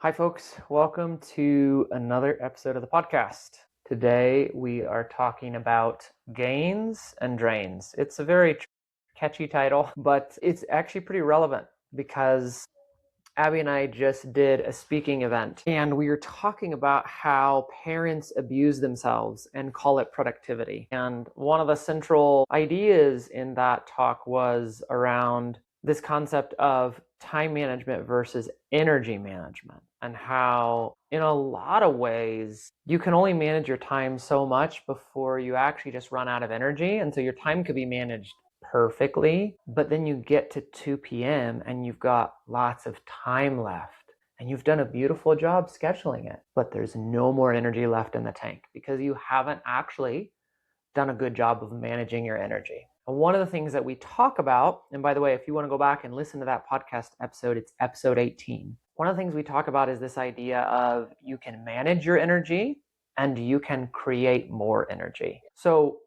Hi, folks. Welcome to another episode of the podcast. Today, we are talking about gains and drains. It's a very catchy title, but it's actually pretty relevant because Abby and I just did a speaking event and we were talking about how parents abuse themselves and call it productivity. And one of the central ideas in that talk was around this concept of time management versus energy management, and how in a lot of ways you can only manage your time so much before you actually just run out of energy. And so your time could be managed perfectly, but then you get to 2 p.m. and you've got lots of time left and you've done a beautiful job scheduling it, but there's no more energy left in the tank because you haven't actually done a good job of managing your energy. And one of the things that we talk about, and by the way, if you want to go back and listen to that podcast episode, it's episode 18. One of the things we talk about is this idea of you can manage your energy and you can create more energy. So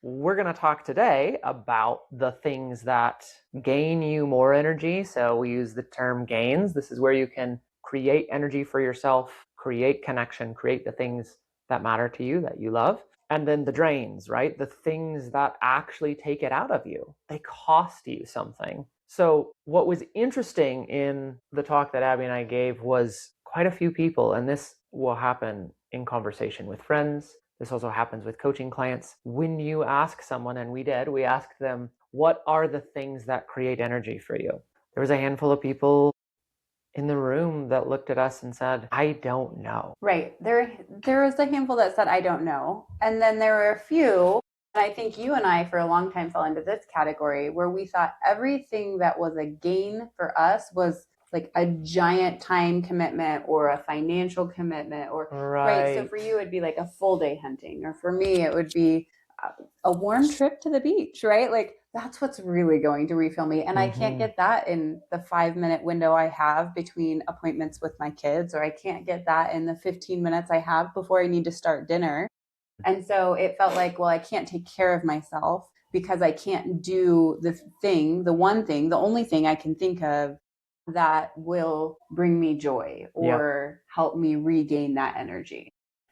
we're going to talk today about the things that gain you more energy. So we use the term gains. This is where you can create energy for yourself, create connection, create the things that matter to you, that you love. And then the drains, right? The things that actually take it out of you. They cost you something. So what was interesting in the talk that Abby and I gave was quite a few people, and this will happen in conversation with friends. This also happens with coaching clients. When you ask someone, and we did, we asked them, what are the things that create energy for you? There was a handful of people in the room that looked at us and said, I don't know. Right. There was a handful that said, I don't know. And then there were a few, and I think you and I for a long time fell into this category where we thought everything that was a gain for us was like a giant time commitment or a financial commitment or right. So for you, it'd be like a full day hunting, or for me, it would be a warm trip to the beach, right? Like that's what's really going to refill me. And I can't get that in the 5-minute window I have between appointments with my kids, or I can't get that in the 15 minutes I have before I need to start dinner. And so it felt like, well, I can't take care of myself because I can't do the one thing, the only thing I can think of that will bring me joy or help me regain that energy.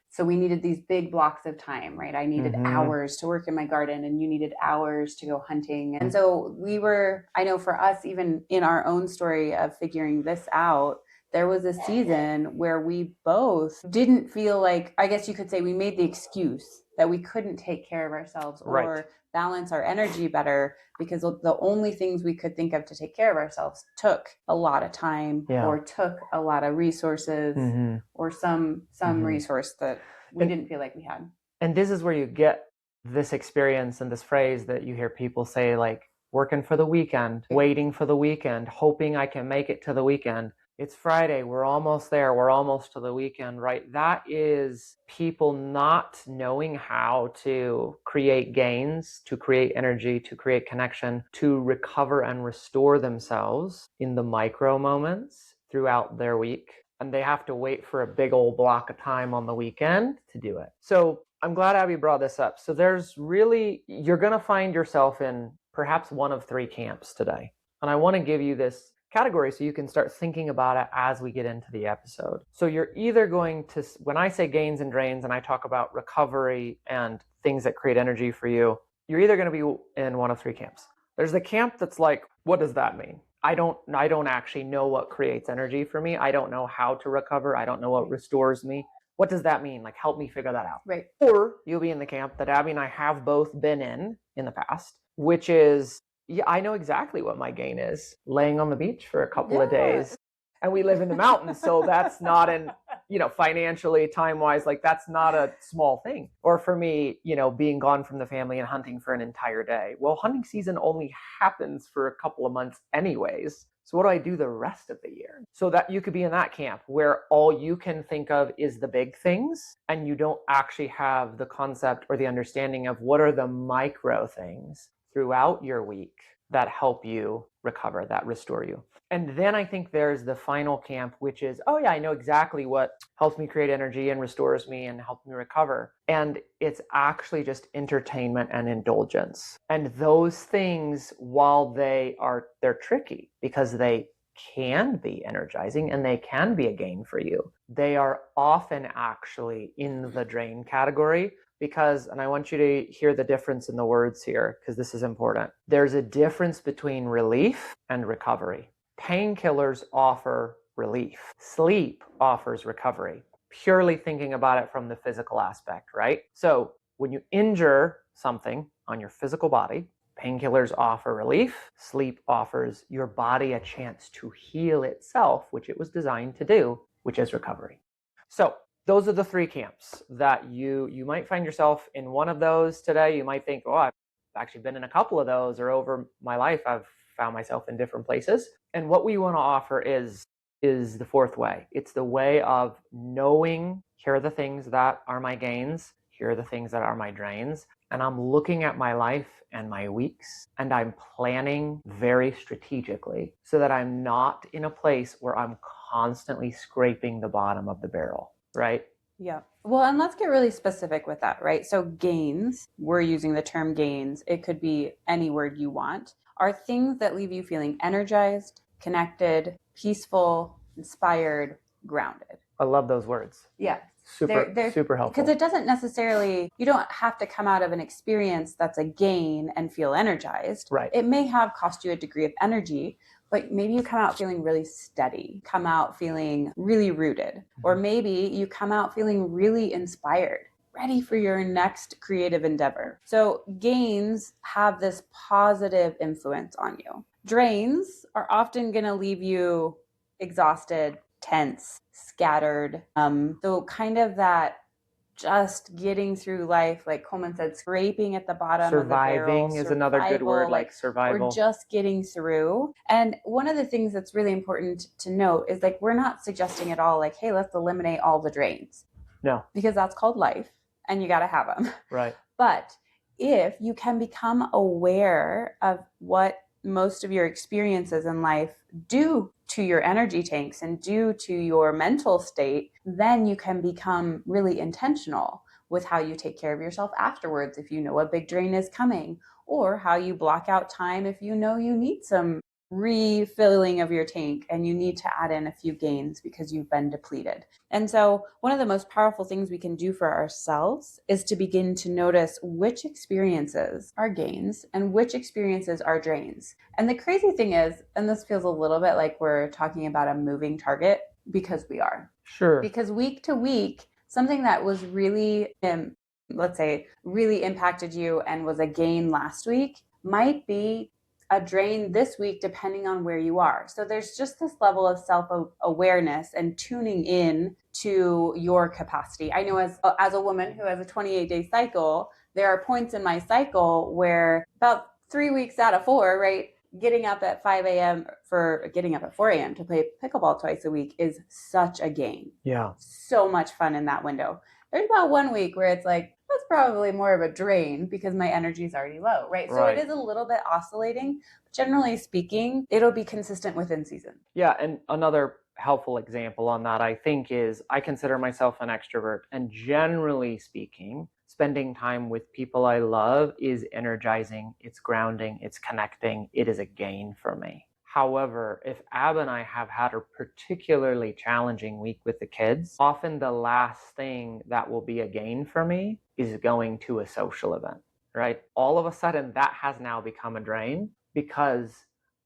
So we needed these big blocks of time, right? I needed hours to work in my garden and you needed hours to go hunting. And so I know for us, even in our own story of figuring this out, there was a season where we both didn't feel like, I guess you could say we made the excuse that we couldn't take care of ourselves or balance our energy better because the only things we could think of to take care of ourselves took a lot of time or took a lot of resources or some resource that we didn't feel like we had. And this is where you get this experience and this phrase that you hear people say, like, working for the weekend, waiting for the weekend, hoping I can make it to the weekend. It's Friday, we're almost there, we're almost to the weekend, right? That is people not knowing how to create gains, to create energy, to create connection, to recover and restore themselves in the micro moments throughout their week. And they have to wait for a big old block of time on the weekend to do it. So I'm glad Abby brought this up. So you're going to find yourself in perhaps one of three camps today. And I want to give you this category so you can start thinking about it as we get into the episode. So you're either going to, when I say gains and drains and I talk about recovery and things that create energy for you, you're either going to be in one of three camps. There's the camp that's like, what does that mean? I don't actually know what creates energy for me. I don't know how to recover. I don't know what restores me. What does that mean? Like, help me figure that out. Right. Or you'll be in the camp that Abby and I have both been in the past, which is, yeah, I know exactly what my gain is. Laying on the beach for a couple of days. And we live in the mountains, so that's not financially, time-wise, like that's not a small thing. Or for me, being gone from the family and hunting for an entire day. Well, hunting season only happens for a couple of months anyways. So what do I do the rest of the year? So that you could be in that camp where all you can think of is the big things and you don't actually have the concept or the understanding of what are the micro things throughout your week that help you recover, that restore you. And then I think there's the final camp, which is, oh yeah, I know exactly what helps me create energy and restores me and helps me recover. And it's actually just entertainment and indulgence. And those things, while they're tricky because they can be energizing and they can be a gain for you. They are often actually in the drain category because, and I want you to hear the difference in the words here because this is important. There's a difference between relief and recovery. Painkillers offer relief. Sleep offers recovery. Purely thinking about it from the physical aspect, right? So when you injure something on your physical body, painkillers offer relief. Sleep offers your body a chance to heal itself, which it was designed to do, which is recovery. So those are the three camps that you might find yourself in one of those today. You might think, oh, I've actually been in a couple of those, or over my life, I've found myself in different places. And what we want to offer is the fourth way. It's the way of knowing, here are the things that are my gains, here are the things that are my drains, and I'm looking at my life and my weeks, and I'm planning very strategically so that I'm not in a place where I'm constantly scraping the bottom of the barrel, right? Yeah. Well, and let's get really specific with that, right? So gains, we're using the term gains. It could be any word you want, are things that leave you feeling energized, connected, peaceful, inspired, grounded. I love those words. Yeah. Super helpful. Because it doesn't necessarily, you don't have to come out of an experience that's a gain and feel energized. Right. It may have cost you a degree of energy, but maybe you come out feeling really steady, come out feeling really rooted, or maybe you come out feeling really inspired, ready for your next creative endeavor. So gains have this positive influence on you. Drains are often going to leave you exhausted, tense, scattered. So kind of that just getting through life, like Coleman said, scraping at the bottom of the barrel. Surviving is another good word, like survival. We're just getting through. And one of the things that's really important to note is like, we're not suggesting at all like, hey, let's eliminate all the drains. No. Because that's called life and you got to have them. Right. But if you can become aware of what most of your experiences in life do to your energy tanks and due to your mental state, then you can become really intentional with how you take care of yourself afterwards if you know a big drain is coming, or how you block out time if you know you need some refilling of your tank and you need to add in a few gains because you've been depleted. And so one of the most powerful things we can do for ourselves is to begin to notice which experiences are gains and which experiences are drains. And the crazy thing is, and this feels a little bit like we're talking about a moving target, because we are. Sure. Because week to week, something that was really, let's say, really impacted you and was a gain last week might be a drain this week, depending on where you are. So there's just this level of self-awareness and tuning in to your capacity. I know as a woman who has a 28-day cycle, there are points in my cycle where about 3 weeks out of 4, right, getting up at 4 a.m. to play pickleball twice a week is such a gain. Yeah. So much fun in that window. There's about 1 week where it's like, that's probably more of a drain because my energy is already low, right? So it is a little bit oscillating. But generally speaking, it'll be consistent within season. Yeah, and another helpful example on that, I think, is I consider myself an extrovert. And generally speaking, spending time with people I love is energizing, it's grounding, it's connecting, it is a gain for me. However, if Ab and I have had a particularly challenging week with the kids, often the last thing that will be a gain for me is going to a social event, right? All of a sudden, that has now become a drain because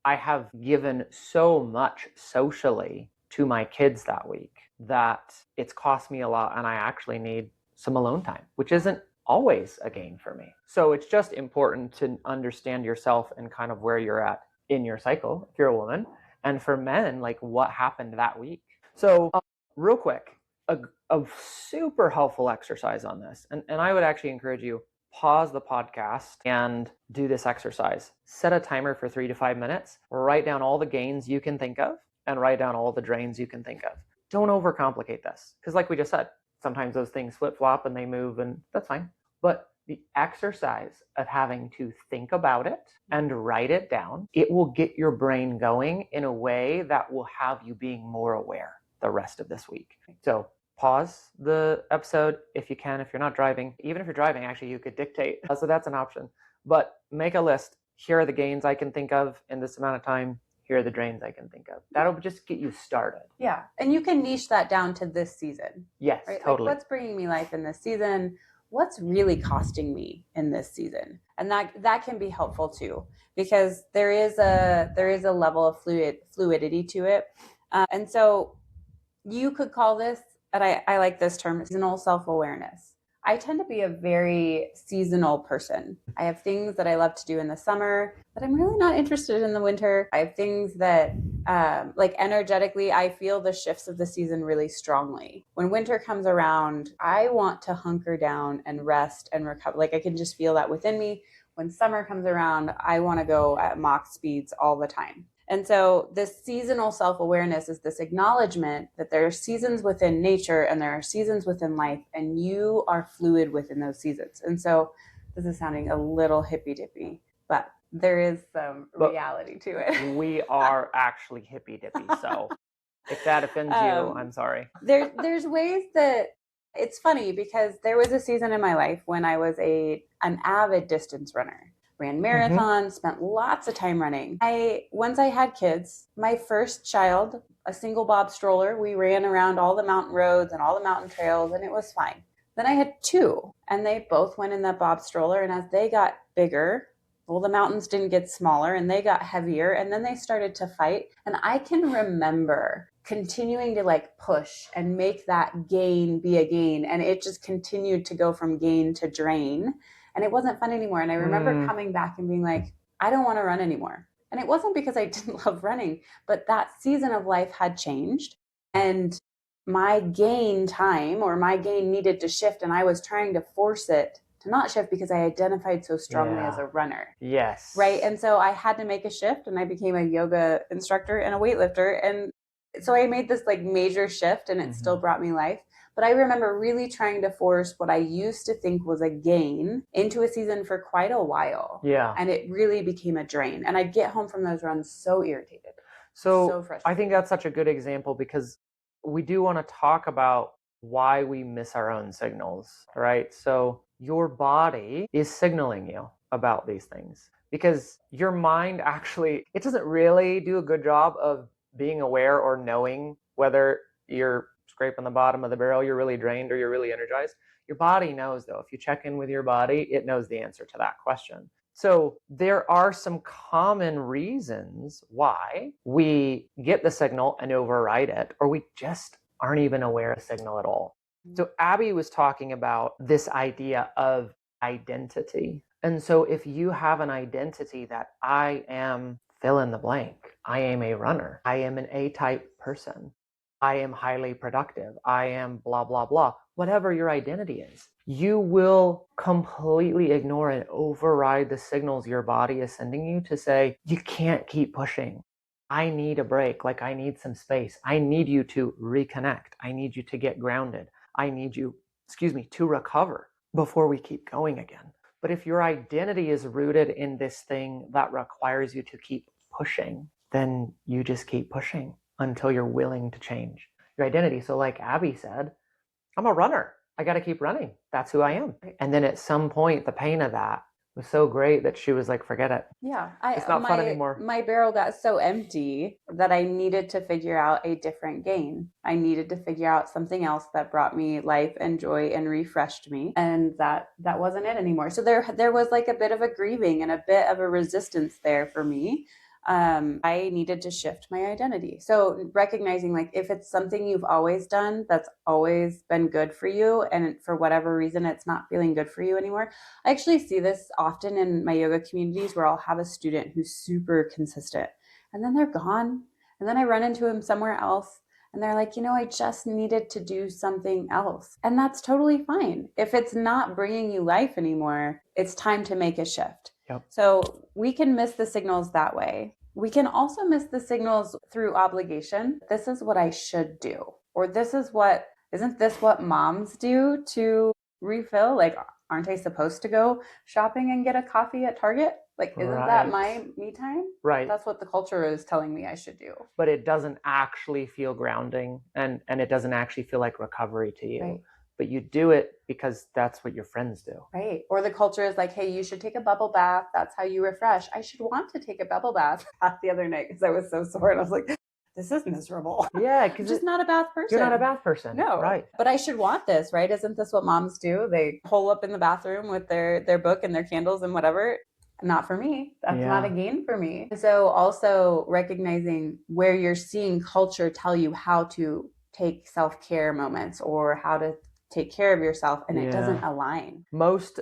I have given so much socially to my kids that week that it's cost me a lot and I actually need some alone time, which isn't always a gain for me. So it's just important to understand yourself and kind of where you're at in your cycle, if you're a woman, and for men, like what happened that week. So real quick, a super helpful exercise on this, and I would actually encourage you, pause the podcast and do this exercise. Set a timer for 3 to 5 minutes, write down all the gains you can think of, and write down all the drains you can think of. Don't overcomplicate this, because like we just said, sometimes those things flip-flop and they move, and that's fine. But the exercise of having to think about it and write it down, it will get your brain going in a way that will have you being more aware the rest of this week. So pause the episode if you can, if you're not driving. Even if you're driving, actually, you could dictate. So that's an option. But make a list. Here are the gains I can think of in this amount of time. here are the drains I can think of. That'll just get you started. Yeah. And you can niche that down to this season. Yes, right? totally. Like, what's bringing me life in this season? What's really costing me in this season? And that can be helpful too, because there is a level of fluidity to it. And so you could call this, and I like this term, seasonal self-awareness. I tend to be a very seasonal person. I have things that I love to do in the summer that I'm really not interested in the winter. I have things that, like energetically, I feel the shifts of the season really strongly. When winter comes around, I want to hunker down and rest and recover. Like I can just feel that within me. When summer comes around, I want to go at Mach speeds all the time. And so this seasonal self-awareness is this acknowledgement that there are seasons within nature and there are seasons within life, and you are fluid within those seasons. And so this is sounding a little hippy-dippy, but there is some reality to it. We are actually hippy-dippy. So if that offends you, I'm sorry. There's ways that it's funny, because there was a season in my life when I was an avid distance runner. Ran marathons, spent lots of time running. Once I had kids, my first child, a single bob stroller, we ran around all the mountain roads and all the mountain trails, and it was fine. Then I had two, and they both went in that bob stroller, and as they got bigger, well, the mountains didn't get smaller, and they got heavier, and then they started to fight. And I can remember continuing to like push and make that gain be a gain, and it just continued to go from gain to drain. And it wasn't fun anymore. And I remember coming back and being like, I don't want to run anymore. And it wasn't because I didn't love running, but that season of life had changed. And my gain time or my gain needed to shift. And I was trying to force it to not shift because I identified so strongly as a runner. Yes. Right. And so I had to make a shift, and I became a yoga instructor and a weightlifter. And so I made this like major shift, and it still brought me life. But I remember really trying to force what I used to think was a gain into a season for quite a while. Yeah. And it really became a drain. And I'd get home from those runs so irritated. So frustrated. I think that's such a good example, because we do want to talk about why we miss our own signals, right? So your body is signaling you about these things, because your mind actually, it doesn't really do a good job of being aware or knowing whether you're scraping the bottom of the barrel, you're really drained or you're really energized. Your body knows, though. If you check in with your body, it knows the answer to that question. So there are some common reasons why we get the signal and override it, or we just aren't even aware of the signal at all. So Abby was talking about this idea of identity. And so if you have an identity that I am fill in the blank, I am a runner, I am an A-type person, I am highly productive, I am blah, blah, blah, whatever your identity is, you will completely ignore and override the signals your body is sending you to say, you can't keep pushing. I need a break. Like I need some space. I need you to reconnect. I need you to get grounded. I need you, to recover before we keep going again. But if your identity is rooted in this thing that requires you to keep pushing, then you just keep pushing until you're willing to change your identity. So like Abby said, I'm a runner. I got to keep running. That's who I am. And then at some point, the pain of that was so great that she was like, forget it. Yeah. It's not fun anymore. My barrel got so empty that I needed to figure out a different gain. I needed to figure out something else that brought me life and joy and refreshed me. And that wasn't it anymore. So there was like a bit of a grieving and a bit of a resistance there for me. I needed to shift my identity. So recognizing like if it's something you've always done that's always been good for you, and for whatever reason it's not feeling good for you anymore. I actually see this often in my yoga communities where I'll have a student who's super consistent and then they're gone, and then I run into them somewhere else and they're like, I just needed to do something else. And that's totally fine. If it's not bringing you life anymore, it's time to make a shift. Yep. So we can miss the signals that way. We can also miss the signals through obligation. This is what I should do. Or isn't this what moms do to refill? Like, aren't I supposed to go shopping and get a coffee at Target? Like, isn't that my me time? Right. That's what the culture is telling me I should do. But it doesn't actually feel grounding, and it doesn't actually feel like recovery to you. Right. but you do it because that's what your friends do. Right. Or the culture is like, hey, you should take a bubble bath. That's how you refresh. I should want to take a bubble bath the other night because I was so sore. And I was like, this is miserable. Yeah, I'm because just not a bath person. you're not a bath person. No. Right. But I should want this, right? Isn't this what moms do? They hole up in the bathroom with their book and their candles and whatever. Not for me. That's not a gain for me. So also recognizing where you're seeing culture tell you how to take self-care moments or how to take care of yourself, and it doesn't align. Most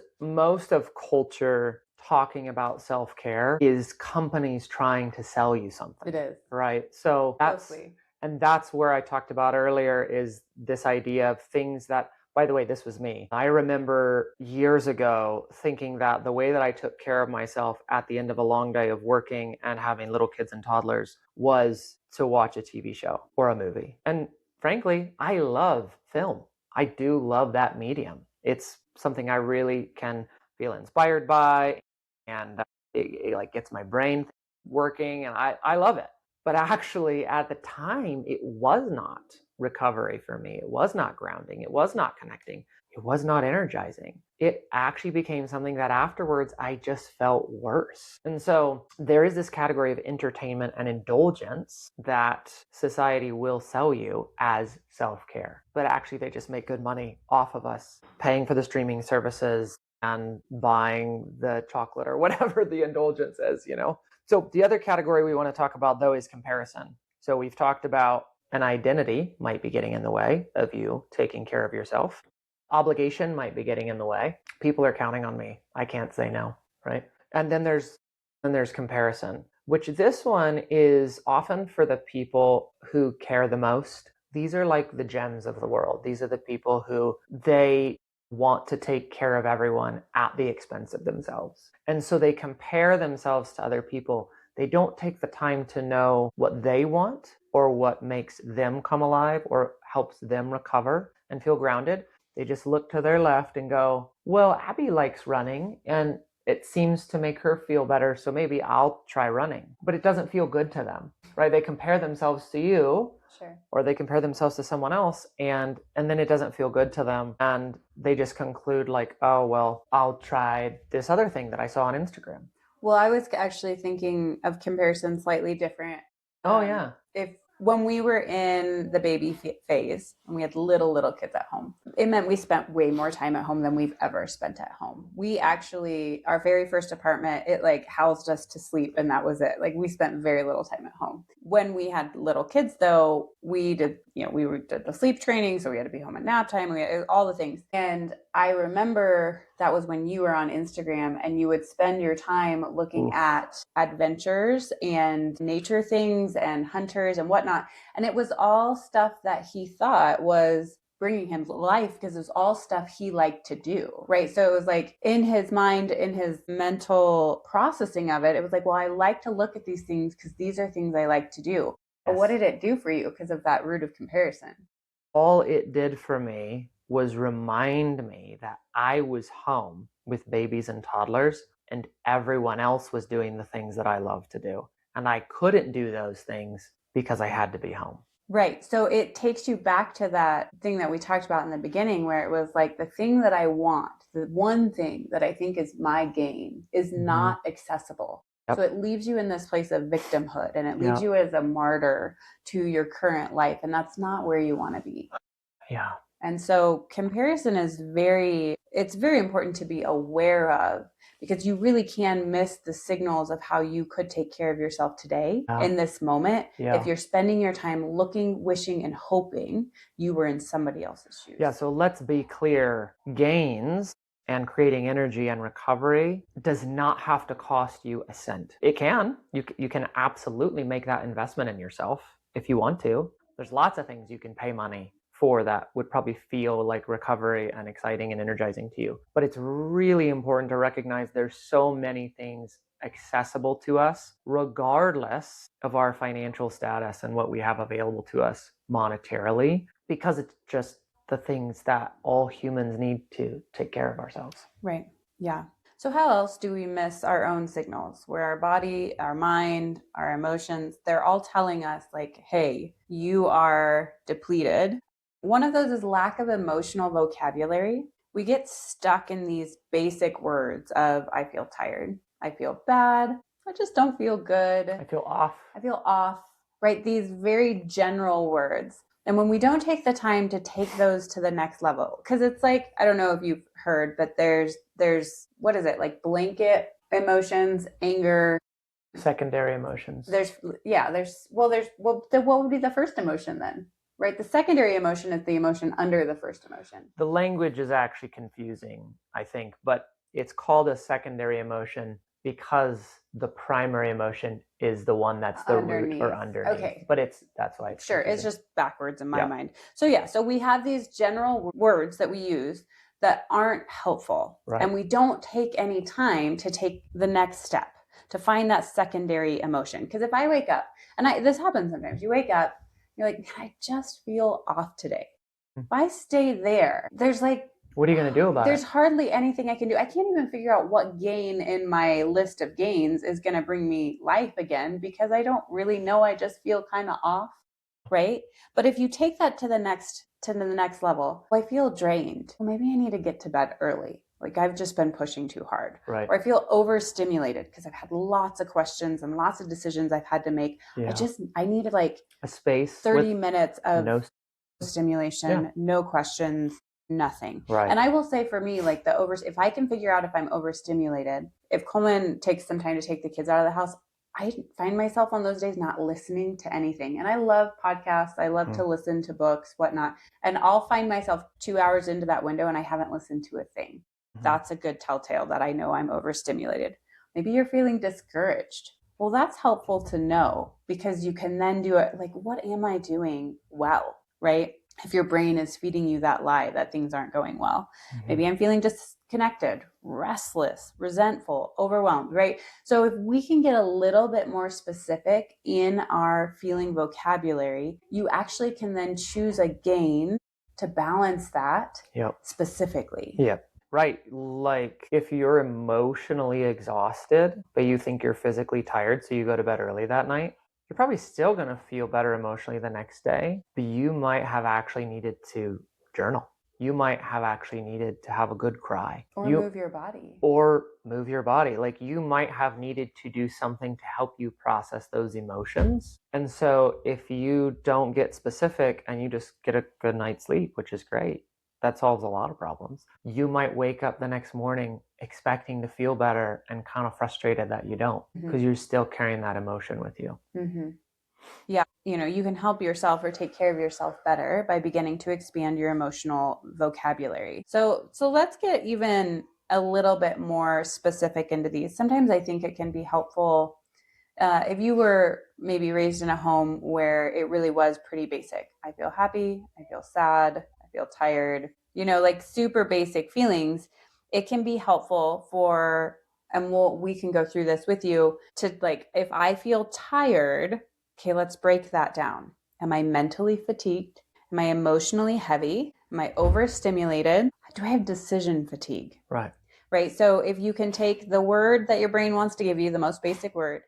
of culture talking about self-care is companies trying to sell you something. It is. Right. So that's where I talked about earlier, is this idea of things that, by the way, this was me. I remember years ago thinking that the way that I took care of myself at the end of a long day of working and having little kids and toddlers was to watch a TV show or a movie. And frankly, I love film. I do love that medium. It's something I really can feel inspired by, and it like gets my brain working, and I love it. But actually, at the time, it was not recovery for me. It was not grounding. It was not connecting. It was not energizing. It actually became something that afterwards I just felt worse. And so there is this category of entertainment and indulgence that society will sell you as self-care. But actually, they just make good money off of us paying for the streaming services and buying the chocolate or whatever the indulgence is, you know? So the other category we want to talk about, though, is comparison. So we've talked about an identity might be getting in the way of you taking care of yourself. Obligation might be getting in the way. People are counting on me. I can't say no, right? And then there's comparison, which this one is often for the people who care the most. These are like the gems of the world. These are the people who they want to take care of everyone at the expense of themselves. And so they compare themselves to other people. They don't take the time to know what they want or what makes them come alive or helps them recover and feel grounded. They just look to their left and go, well, Abby likes running and it seems to make her feel better, so maybe I'll try running. But it doesn't feel good to them, right? They compare themselves to you. Sure. Or they compare themselves to someone else, and then it doesn't feel good to them, and they just conclude like, oh, well, I'll try this other thing that I saw on Instagram. Well, I was actually thinking of comparison slightly different. Oh, yeah. If when we were in the baby phase and we had little kids at home, it meant we spent way more time at home than we've ever spent at home. We actually, our very first apartment, it like housed us to sleep and that was it. Like we spent very little time at home. When we had little kids though, we did the sleep training. So we had to be home at nap time. We had all the things. And I remember that was when you were on Instagram and you would spend your time looking at adventures and nature things and hunters and whatnot. And it was all stuff that he thought was bringing him life because it was all stuff he liked to do, right? So it was like in his mind, in his mental processing of it, it was like, well, I like to look at these things because these are things I like to do. But what did it do for you because of that root of comparison? All it did for me was remind me that I was home with babies and toddlers and everyone else was doing the things that I love to do. And I couldn't do those things because I had to be home. Right. So it takes you back to that thing that we talked about in the beginning where it was like the thing that I want, the one thing that I think is my gain is not accessible. Yep. So it leaves you in this place of victimhood and it leaves you as a martyr to your current life. And that's not where you want to be. Yeah. And so comparison is very important to be aware of because you really can miss the signals of how you could take care of yourself today in this moment. If you're spending your time looking, wishing, and hoping you were in somebody else's shoes. Yeah. So let's be clear. Gains and creating energy and recovery does not have to cost you a cent. It can. You can absolutely make that investment in yourself if you want to. There's lots of things you can pay money for that would probably feel like recovery and exciting and energizing to you. But it's really important to recognize there's so many things accessible to us, regardless of our financial status and what we have available to us monetarily, because it's just the things that all humans need to take care of ourselves. Right. Yeah. So how else do we miss our own signals where our body, our mind, our emotions, they're all telling us like, hey, you are depleted. One of those is lack of emotional vocabulary. We get stuck in these basic words of I feel tired, I feel bad, I just don't feel good, I feel off. I feel off, right? These very general words. And when we don't take the time to take those to the next level, because it's like, I don't know if you've heard, but there's what is it, like blanket emotions, anger, Secondary emotions. What would be the first emotion then? Right? The secondary emotion is the emotion under the first emotion. The language is actually confusing, I think, but it's called a secondary emotion because the primary emotion is the one that's the root or underneath. Okay. But that's why it's sure. confusing. It's just backwards in my mind. So we have these general words that we use that aren't helpful. Right. And we don't take any time to take the next step to find that secondary emotion. Because if I wake up, and this happens sometimes, you wake up, you're like, I just feel off today. If I stay there, there's like, what are you going to do about it? There's hardly anything I can do. I can't even figure out what gain in my list of gains is going to bring me life again because I don't really know. I just feel kind of off, right? But if you take that to the next level, I feel drained. Well, maybe I need to get to bed early. Like I've just been pushing too hard. Right. Or I feel overstimulated because I've had lots of questions and lots of decisions I've had to make. Yeah. I needed like a space, 30 minutes of no stimulation, no questions, nothing. Right. And I will say for me, like if I can figure out if I'm overstimulated, if Coleman takes some time to take the kids out of the house, I find myself on those days not listening to anything. And I love podcasts. I love to listen to books, whatnot. And I'll find myself 2 hours into that window and I haven't listened to a thing. That's a good telltale that I know I'm overstimulated. Maybe you're feeling discouraged. Well, that's helpful to know because you can then do it like, what am I doing well, right? If your brain is feeding you that lie that things aren't going well. Maybe I'm feeling disconnected, restless, resentful, overwhelmed, right? So if we can get a little bit more specific in our feeling vocabulary, you actually can then choose a gain to balance that specifically. Yep. Right. Like if you're emotionally exhausted, but you think you're physically tired, so you go to bed early that night, you're probably still going to feel better emotionally the next day, but you might have actually needed to journal. You might have actually needed to have a good cry. Move your body. Or move your body. Like you might have needed to do something to help you process those emotions. And so if you don't get specific and you just get a good night's sleep, which is great, that solves a lot of problems. You might wake up the next morning expecting to feel better and kind of frustrated that you don't because you're still carrying that emotion with you. Yeah. You can help yourself or take care of yourself better by beginning to expand your emotional vocabulary. So let's get even a little bit more specific into these. Sometimes I think it can be helpful if you were maybe raised in a home where it really was pretty basic. I feel happy. I feel sad. I feel tired, like super basic feelings. It can be helpful and we can go through this with you to like, if I feel tired, okay, let's break that down. Am I mentally fatigued? Am I emotionally heavy? Am I overstimulated? Do I have decision fatigue? Right. So if you can take the word that your brain wants to give you, the most basic word,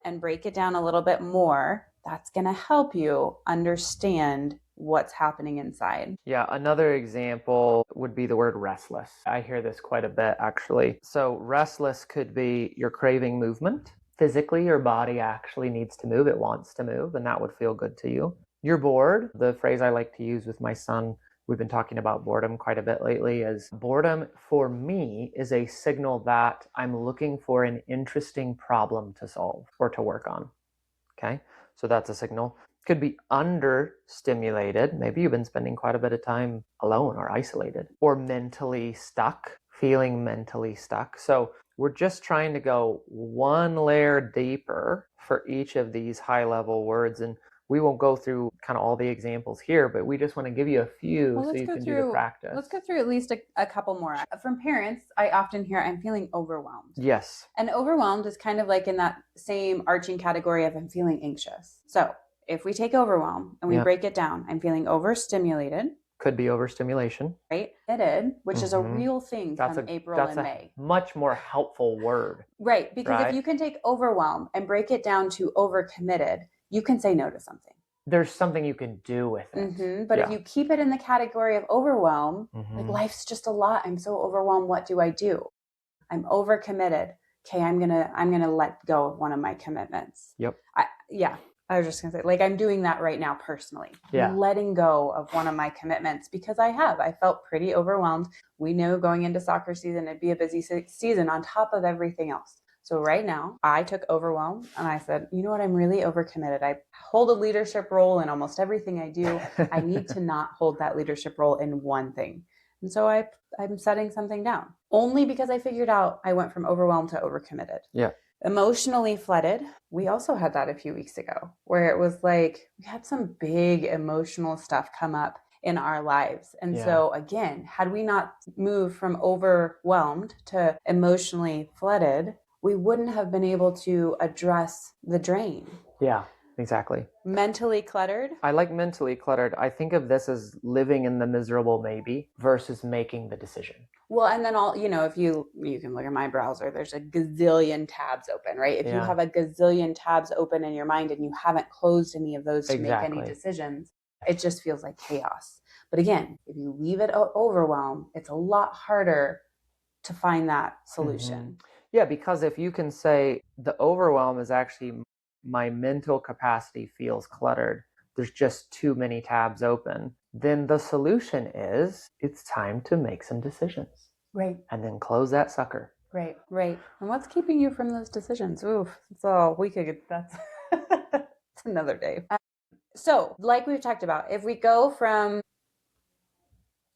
and break it down a little bit more, that's going to help you understand what's happening inside. Yeah, another example would be the word restless. I hear this quite a bit, actually. So restless could be you're craving movement. Physically, your body actually needs to move. It wants to move, and that would feel good to you. You're bored. The phrase I like to use with my son, we've been talking about boredom quite a bit lately, is boredom for me is a signal that I'm looking for an interesting problem to solve or to work on. Okay, so that's a signal. Could be understimulated. Maybe you've been spending quite a bit of time alone or isolated, or mentally stuck, feeling mentally stuck. So we're just trying to go one layer deeper for each of these high-level words. And we won't go through kind of all the examples here, but we just want to give you a few so you can do the practice. Let's go through at least a couple more. From parents, I often hear, I'm feeling overwhelmed. Yes. And overwhelmed is kind of like in that same arching category of I'm feeling anxious. So if we take overwhelm and we break it down, I'm feeling overstimulated. Could be overstimulation. Right? Which is a real thing from April and May. Much more helpful word. Right. Because if you can take overwhelm and break it down to overcommitted, you can say no to something. there's something you can do with it. But if you keep it in the category of overwhelm, like life's just a lot. I'm so overwhelmed. What do I do? I'm overcommitted. Okay, I'm gonna let go of one of my commitments. Yep. I was just gonna say, like, I'm doing that right now personally. Yeah. I'm letting go of one of my commitments because I felt pretty overwhelmed. We knew going into soccer season it'd be a busy season on top of everything else. So right now, I took overwhelm and I said, you know what? I'm really overcommitted. I hold a leadership role in almost everything I do. I need to not hold that leadership role in one thing. And so I'm setting something down only because I figured out I went from overwhelmed to overcommitted. Yeah. Emotionally flooded. We also had that a few weeks ago where it was like we had some big emotional stuff come up in our lives. And so again, had we not moved from overwhelmed to emotionally flooded, we wouldn't have been able to address the drain. Yeah, exactly. Mentally cluttered. I like mentally cluttered. I think of this as living in the miserable maybe versus making the decision. Well, and then if you can look at my browser, there's a gazillion tabs open, right? If you have a gazillion tabs open in your mind and you haven't closed any of those to make any decisions, it just feels like chaos. But again, if you leave it overwhelmed, it's a lot harder to find that solution. Yeah, because if you can say the overwhelm is actually my mental capacity feels cluttered, there's just too many tabs open, then the solution is it's time to make some decisions. Right. And then close that sucker. Right. And what's keeping you from those decisions? Oof, that's all we could get. That's another day. So, like we've talked about, if we go from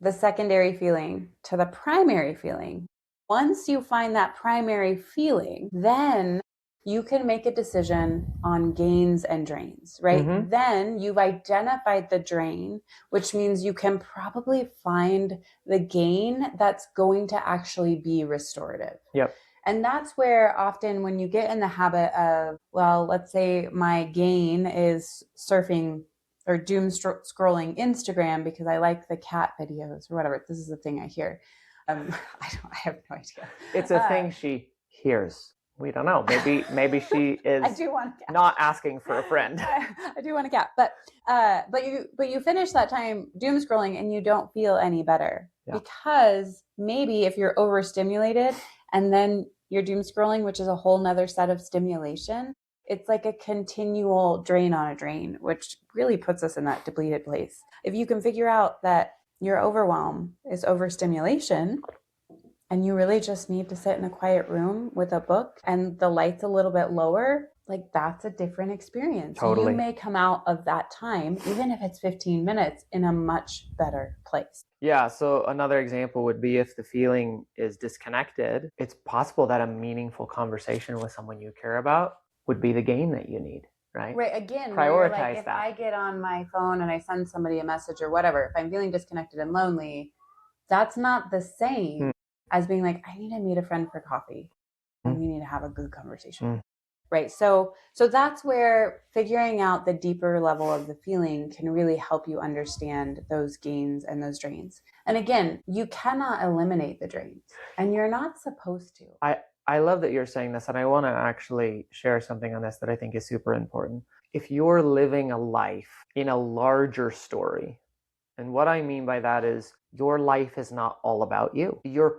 the secondary feeling to the primary feeling, once you find that primary feeling, then you can make a decision on gains and drains, right? Then you've identified the drain, which means you can probably find the gain that's going to actually be restorative. Yep. And that's where often when you get in the habit of, well, let's say my gain is surfing or doom scrolling Instagram because I like the cat videos or whatever. This is the thing I hear. I have no idea. It's a thing she hears. We don't know. Maybe she is I do want a cat. Not asking for a friend. I do want a cat. But you finish that time doom scrolling and you don't feel any better. Because maybe if you're overstimulated and then you're doom scrolling, which is a whole nother set of stimulation, it's like a continual drain on a drain, which really puts us in that depleted place. If you can figure out that your overwhelm is overstimulation, and you really just need to sit in a quiet room with a book and the light's a little bit lower, like that's a different experience. Totally. You may come out of that time, even if it's 15 minutes, in a much better place. Yeah, so another example would be if the feeling is disconnected, it's possible that a meaningful conversation with someone you care about would be the gain that you need, right? Right, again, prioritize if that. I get on my phone and I send somebody a message or whatever, if I'm feeling disconnected and lonely, that's not the same as being like, I need to meet a friend for coffee and we need to have a good conversation. Right. So that's where figuring out the deeper level of the feeling can really help you understand those gains and those drains. And again, you cannot eliminate the drains and you're not supposed to. I love that you're saying this, and I want to actually share something on this that I think is super important. If you're living a life in a larger story, and what I mean by that is your life is not all about you. You're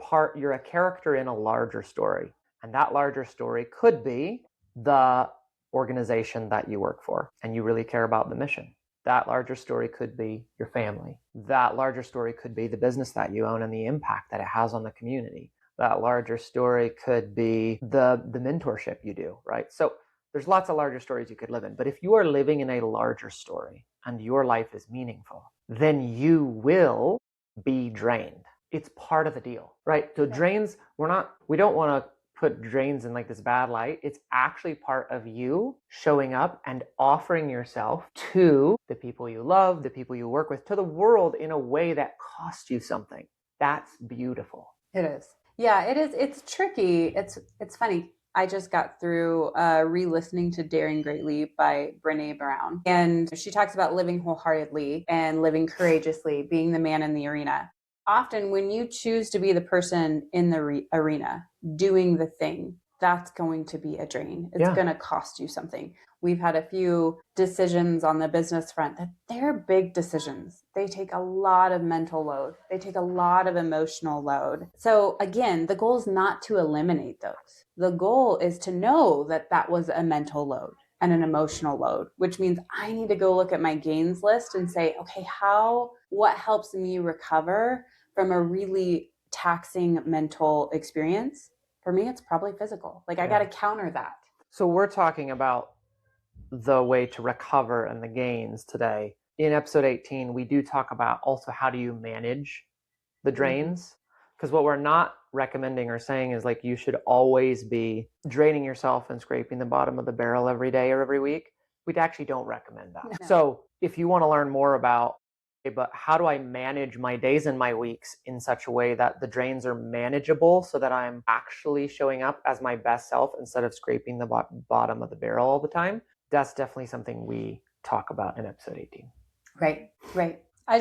a character in a larger story. And that larger story could be the organization that you work for and you really care about the mission. That larger story could be your family. That larger story could be the business that you own and the impact that it has on the community. That larger story could be the mentorship you do, right? So there's lots of larger stories you could live in. But if you are living in a larger story and your life is meaningful, then you will be drained. It's part of the deal, right? So drains, we don't want to put drains in like this bad light. It's actually part of you showing up and offering yourself to the people you love, the people you work with, to the world in a way that costs you something. That's beautiful. It is. Yeah, it is. It's tricky. It's funny. I just got through re-listening to Daring Greatly by Brené Brown. And she talks about living wholeheartedly and living courageously, being the man in the arena. Often when you choose to be the person in the arena, doing the thing, that's going to be a drain. It's Yeah. going to cost you something. We've had a few decisions on the business front that they're big decisions. They take a lot of mental load. They take a lot of emotional load. So again, the goal is not to eliminate those. The goal is to know that that was a mental load and an emotional load, which means I need to go look at my gains list and say, okay, what helps me recover from a really taxing mental experience? For me, it's probably physical. Like I got to counter that. So we're talking about the way to recover and the gains today. In episode 18, we do talk about also how do you manage the drains, because what we're not recommending or saying is like you should always be draining yourself and scraping the bottom of the barrel every day or every week. We actually don't recommend that. No. So if you want to learn more about, but how do I manage my days and my weeks in such a way that the drains are manageable so that I'm actually showing up as my best self instead of scraping the bottom of the barrel all the time, that's definitely something we talk about in episode 18. Right. I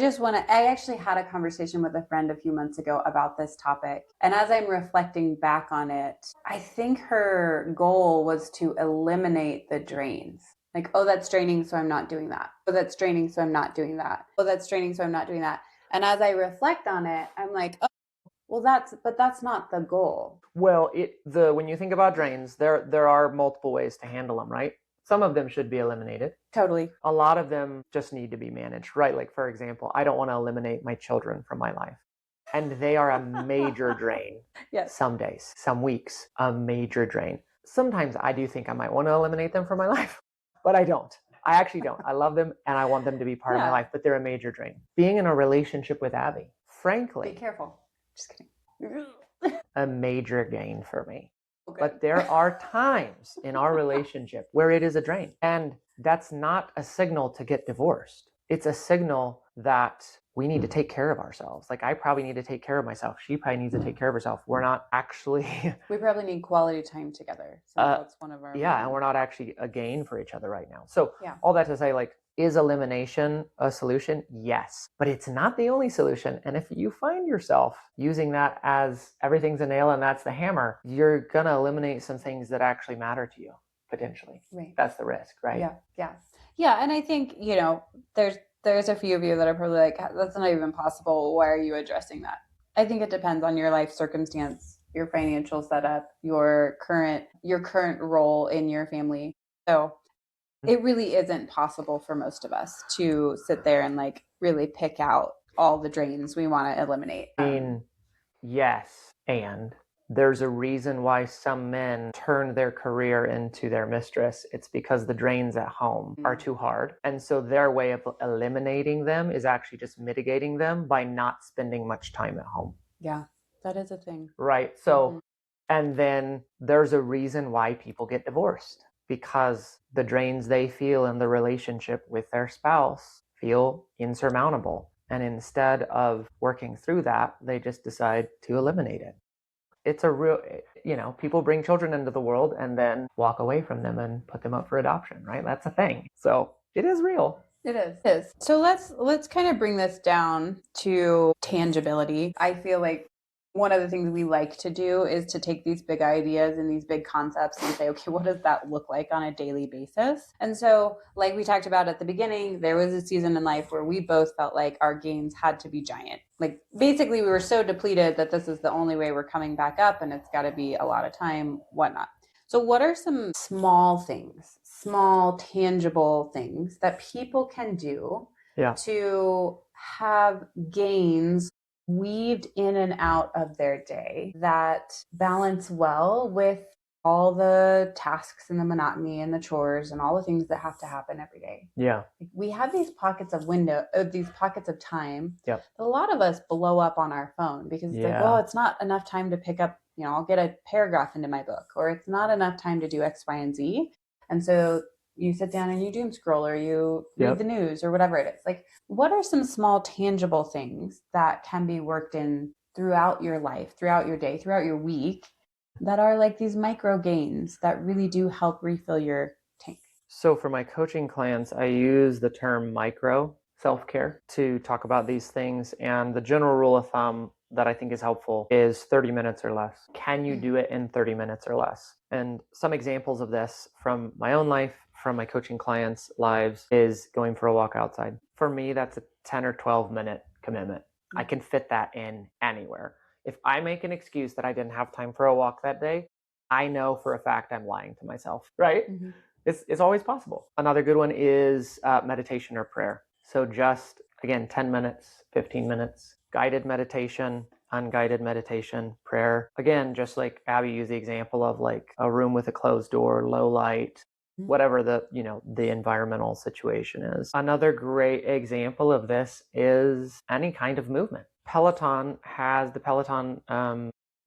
actually had a conversation with a friend a few months ago about this topic. And as I'm reflecting back on it, I think her goal was to eliminate the drains. Like, oh, that's draining, so I'm not doing that. Oh, that's draining, so I'm not doing that. Oh, that's draining, so I'm not doing that. And as I reflect on it, I'm like, oh, well, that's not the goal. Well, when you think about drains, there are multiple ways to handle them, right? Some of them should be eliminated. Totally. A lot of them just need to be managed, right? Like, for example, I don't want to eliminate my children from my life. And they are a major drain. Yes. Some days, some weeks, a major drain. Sometimes I do think I might want to eliminate them from my life, but I don't. I actually don't. I love them and I want them to be part of my life, but they're a major drain. Being in a relationship with Abby, frankly. Be careful. Just kidding. A major gain for me. Okay. But there are times in our relationship where it is a drain. And that's not a signal to get divorced. It's a signal that we need to take care of ourselves. Like I probably need to take care of myself. She probably needs to take care of herself. We're not actually... We probably need quality time together. So that's one of our... Yeah, and we're not actually a gain for each other right now. So all that to say, like, is elimination a solution? Yes, but it's not the only solution. And if you find yourself using that as everything's a nail and that's the hammer, you're going to eliminate some things that actually matter to you, potentially. Right. That's the risk, right? Yeah. And I think, there's a few of you that are probably like, that's not even possible. Why are you addressing that? I think it depends on your life circumstance, your financial setup, your current role in your family. So it really isn't possible for most of us to sit there and like really pick out all the drains we want to eliminate. I mean, yes. And there's a reason why some men turn their career into their mistress. It's because the drains at home are too hard. And so their way of eliminating them is actually just mitigating them by not spending much time at home. Yeah, that is a thing. Right. So, and then there's a reason why people get divorced. Because the drains they feel in the relationship with their spouse feel insurmountable. And instead of working through that, they just decide to eliminate it. It's a real, people bring children into the world and then walk away from them and put them up for adoption, right? That's a thing. So it is real. It is. So let's kind of bring this down to tangibility. I feel like one of the things we like to do is to take these big ideas and these big concepts and say, okay, what does that look like on a daily basis? And so, like we talked about at the beginning, there was a season in life where we both felt like our gains had to be giant. Like basically we were so depleted that this is the only way we're coming back up and it's got to be a lot of time, whatnot. So what are some small tangible things that people can do to have gains weaved in and out of their day that balance well with all the tasks and the monotony and the chores and all the things that have to happen every day? Yeah. We have these pockets of these pockets of time that a lot of us blow up on our phone because it's like, well, it's not enough time to pick up, I'll get a paragraph into my book, or it's not enough time to do X, Y, and Z. And so you sit down and you doom scroll or you read the news or whatever it is. Like, what are some small tangible things that can be worked in throughout your life, throughout your day, throughout your week that are like these micro gains that really do help refill your tank? So for my coaching clients, I use the term micro self-care to talk about these things. And the general rule of thumb that I think is helpful is 30 minutes or less. Can you do it in 30 minutes or less? And some examples of this from my own life, from my coaching clients' lives, is going for a walk outside. For me, that's a 10 or 12 minute commitment. I can fit that in anywhere. If I make an excuse that I didn't have time for a walk that day, I know for a fact I'm lying to myself, right? It's always possible. Another good one is meditation or prayer. So just, again, 10 minutes, 15 minutes, guided meditation, unguided meditation, prayer. Again, just like Abby used the example of like a room with a closed door, low light, whatever the environmental situation is. Another great example of this is any kind of movement. Peloton has the Peloton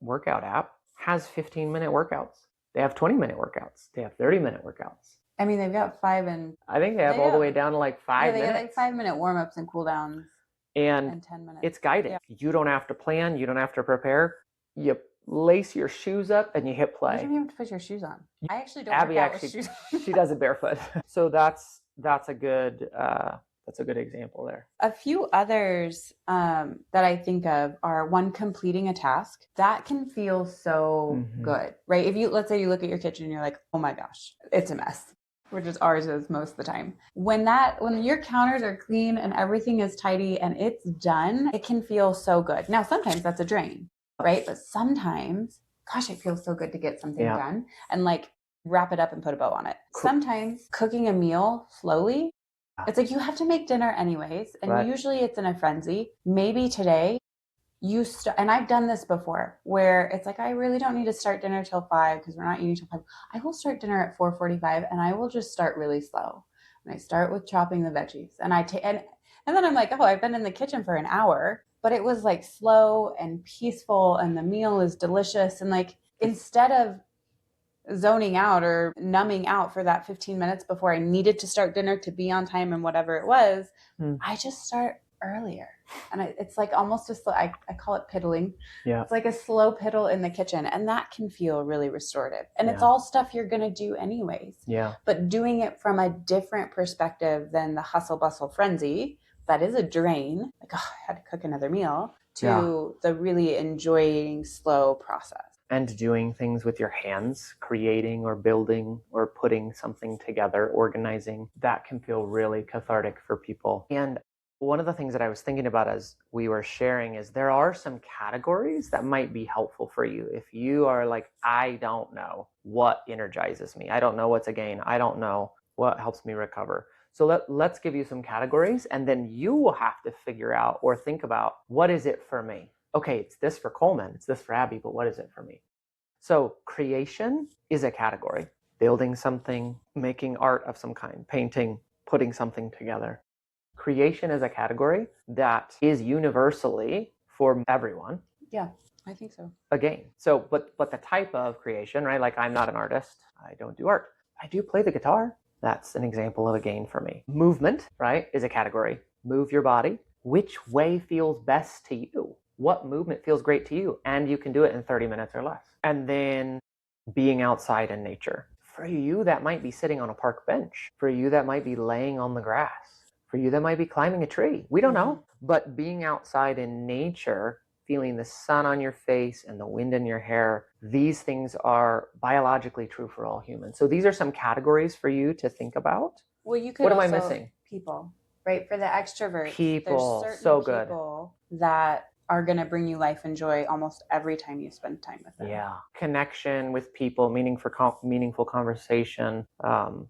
workout app has 15-minute workouts. They have 20-minute workouts. They have 30-minute workouts. I mean, they've got 5 and I think they have all the way down to like 5 minutes. They got like 5-minute warm-ups and cool downs. And 10 minutes. It's guided. You don't have to plan. You don't have to prepare. You lace your shoes up and you hit play. You don't even have to put your shoes on. I actually don't Abby work out actually, with shoes on. she does it barefoot. So that's a good example there. A few others that I think of are, one, completing a task. That can feel so good, right? If let's say you look at your kitchen and you're like, oh my gosh, it's a mess, which is ours is most of the time. When your counters are clean and everything is tidy and it's done, it can feel so good. Now, sometimes that's a drain, right? But sometimes, gosh, it feels so good to get something done and like wrap it up and put a bow on it. Cool. Sometimes cooking a meal slowly, it's like you have to make dinner anyways. And usually it's in a frenzy. Maybe today and I've done this before where it's like, I really don't need to start dinner till 5 because we're not eating till 5. I will start dinner at 4:45 and I will just start really slow. And I start with chopping the veggies and and then I'm like, oh, I've been in the kitchen for an hour, but it was like slow and peaceful and the meal is delicious. And like, instead of zoning out or numbing out for that 15 minutes before I needed to start dinner to be on time and whatever it was, I just start earlier. And it's like almost I call it piddling. Yeah. It's like a slow piddle in the kitchen. And that can feel really restorative. And it's all stuff you're going to do anyways. Yeah. But doing it from a different perspective than the hustle bustle frenzy, that is a drain. Like, oh, I had to cook another meal, to the really enjoying slow process. And doing things with your hands, creating or building or putting something together, organizing, that can feel really cathartic for people. And one of the things that I was thinking about as we were sharing is there are some categories that might be helpful for you. If you are like, I don't know what energizes me. I don't know what's a gain. I don't know what helps me recover. So let's give you some categories, and then you will have to figure out or think about, what is it for me? Okay, it's this for Coleman, it's this for Abby, but what is it for me? So creation is a category. Building something, making art of some kind, painting, putting something together. Creation is a category that is universally for everyone. Yeah, I think so. A gain. So, but the type of creation, right? Like, I'm not an artist. I don't do art. I do play the guitar. That's an example of a gain for me. Movement, right, is a category. Move your body. Which way feels best to you? What movement feels great to you? And you can do it in 30 minutes or less. And then being outside in nature. For you, that might be sitting on a park bench. For you, that might be laying on the grass. For you, that might be climbing a tree. We don't know. But being outside in nature, feeling the sun on your face and the wind in your hair, these things are biologically true for all humans. So these are some categories for you to think about. Well, you could what also, am I missing? People, right? For the extroverts, people, there's certain so good. People that are going to bring you life and joy almost every time you spend time with them. Yeah. Connection with people, meaningful conversation.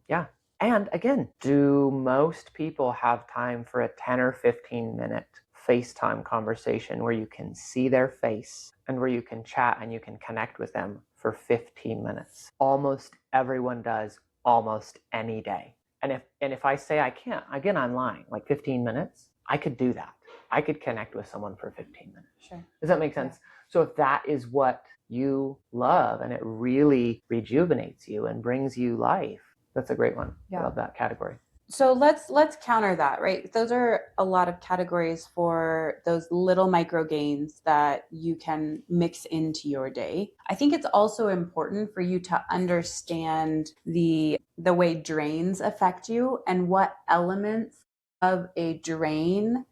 Yeah. And again, do most people have time for a 10 or 15 minute FaceTime conversation where you can see their face and where you can chat and you can connect with them for 15 minutes? Almost everyone does, almost any day. And if I say I can't, again, I'm lying. Like 15 minutes, I could do that. I could connect with someone for 15 minutes. Sure. Does that make sense? Yeah. So if that is what you love and it really rejuvenates you and brings you life, that's a great one. Yeah. I love that category. So let's counter that, right? Those are a lot of categories for those little micro gains that you can mix into your day. I think it's also important for you to understand the way drains affect you and what elements of a drain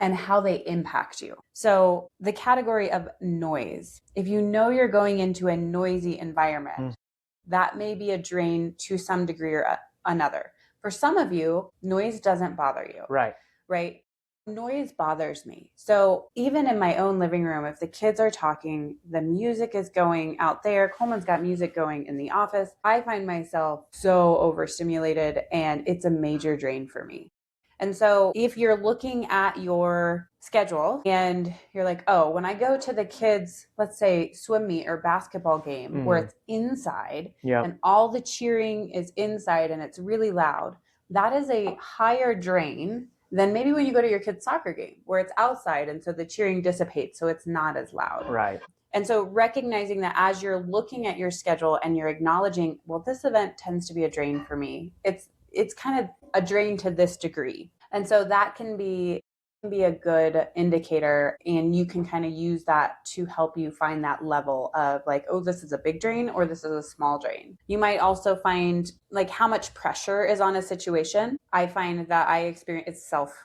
and how they impact you. So the category of noise, if you know you're going into a noisy environment, that may be a drain to some degree or another. For some of you, noise doesn't bother you. Right? Noise bothers me. So even in my own living room, if the kids are talking, the music is going out there, Coleman's got music going in the office, I find myself so overstimulated and it's a major drain for me. And so if you're looking at your schedule and you're like, oh, when I go to the kids, let's say swim meet or basketball game where it's inside and all the cheering is inside and it's really loud, that is a higher drain than maybe when you go to your kid's soccer game where it's outside and so the cheering dissipates so it's not as loud. Right. And so recognizing that as you're looking at your schedule and you're acknowledging, well, this event tends to be a drain for me. It's kind of a drain to this degree. And so that can be a good indicator, and you can kind of use that to help you find that level of like, oh, this is a big drain or this is a small drain. You might also find like how much pressure is on a situation. I find that I experience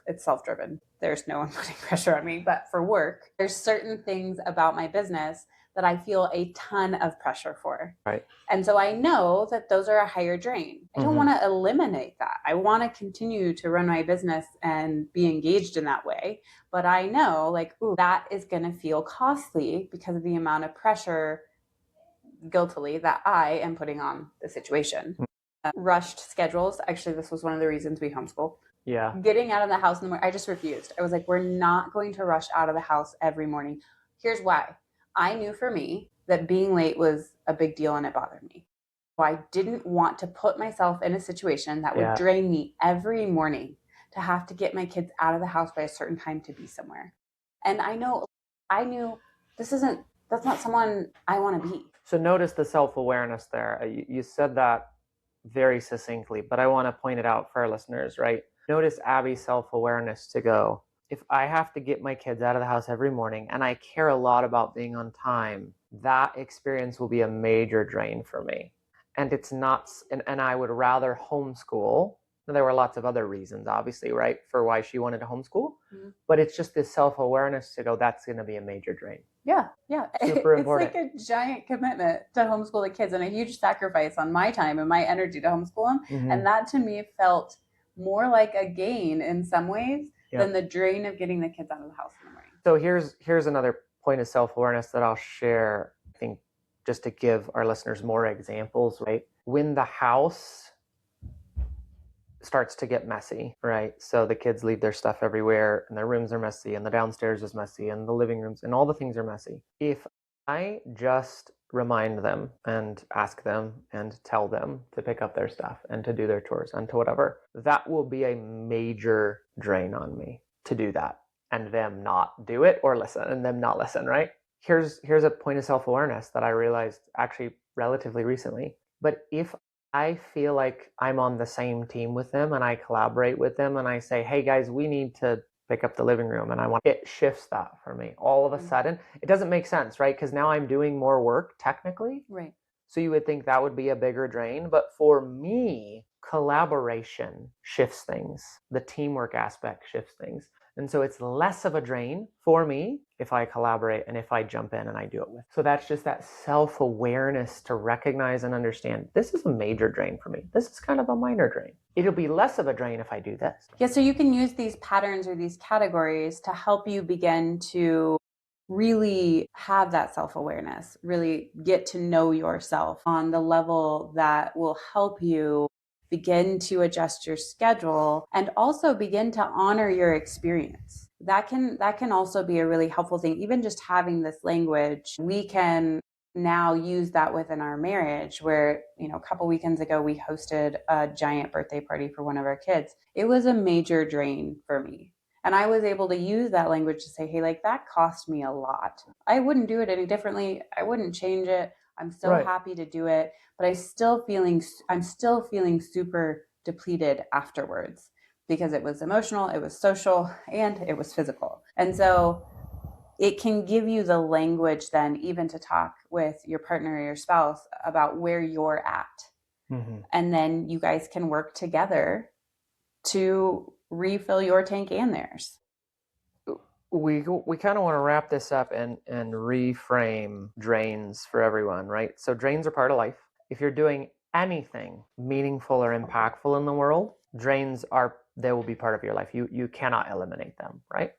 it's self-driven. There's no one putting pressure on me, but for work, there's certain things about my business that I feel a ton of pressure for. Right. And so I know that those are a higher drain. I don't want to eliminate that. I want to continue to run my business and be engaged in that way. But I know like, ooh, that is going to feel costly because of the amount of pressure guiltily that I am putting on the situation. Rushed schedules. Actually, this was one of the reasons we homeschool. Yeah. Getting out of the house in the morning. I just refused. I was like, we're not going to rush out of the house every morning. Here's why. I knew for me that being late was a big deal and it bothered me. So I didn't want to put myself in a situation that would drain me every morning to have to get my kids out of the house by a certain time to be somewhere. And I knew that's not someone I want to be. So notice the self-awareness there. You said that very succinctly, but I want to point it out for our listeners, right? Notice Abby's self-awareness to go, if I have to get my kids out of the house every morning and I care a lot about being on time, that experience will be a major drain for me. And it's not, and I would rather homeschool. And there were lots of other reasons, obviously, right, for why she wanted to homeschool. But it's just this self-awareness to go, that's going to be a major drain. Yeah. Super important. It's like a giant commitment to homeschool the kids and a huge sacrifice on my time and my energy to homeschool them. And that to me felt more like a gain in some ways than the drain of getting the kids out of the house in the morning. So here's another point of self-awareness that I'll share, I think, just to give our listeners more examples, right? When the house starts to get messy, right? So the kids leave their stuff everywhere and their rooms are messy and the downstairs is messy and the living rooms and all the things are messy. If I just remind them and ask them and tell them to pick up their stuff and to do their chores and to whatever, that will be a major drain on me to do that and them not do it or listen and them not listen, right? Here's a point of self-awareness that I realized actually relatively recently. But if I feel like I'm on the same team with them and I collaborate with them and I say, hey guys, we need to pick up the living room, and it shifts that for me. All of a sudden, it doesn't make sense, right? Because now I'm doing more work technically. Right. So you would think that would be a bigger drain. But for me, collaboration shifts things. The teamwork aspect shifts things. And so it's less of a drain for me if I collaborate and if I jump in and I do it with. So that's just that self-awareness to recognize and understand this is a major drain for me. This is kind of a minor drain. It'll be less of a drain if I do this. Yeah, so you can use these patterns or these categories to help you begin to really have that self-awareness, really get to know yourself on the level that will help you begin to adjust your schedule and also begin to honor your experience. That can also be a really helpful thing. Even just having this language, we can now use that within our marriage where, a couple weekends ago, we hosted a giant birthday party for one of our kids. It was a major drain for me. And I was able to use that language to say, hey, like that cost me a lot. I wouldn't do it any differently. I wouldn't change it. I'm so happy to do it, but I'm still feeling super depleted afterwards because it was emotional, it was social, and it was physical. And so it can give you the language then even to talk with your partner or your spouse about where you're at. And then you guys can work together to refill your tank and theirs. we kind of want to wrap this up and reframe drains for everyone, right? So drains are part of life. If you're doing anything meaningful or impactful in the world, they will be part of your life. You cannot eliminate them, right?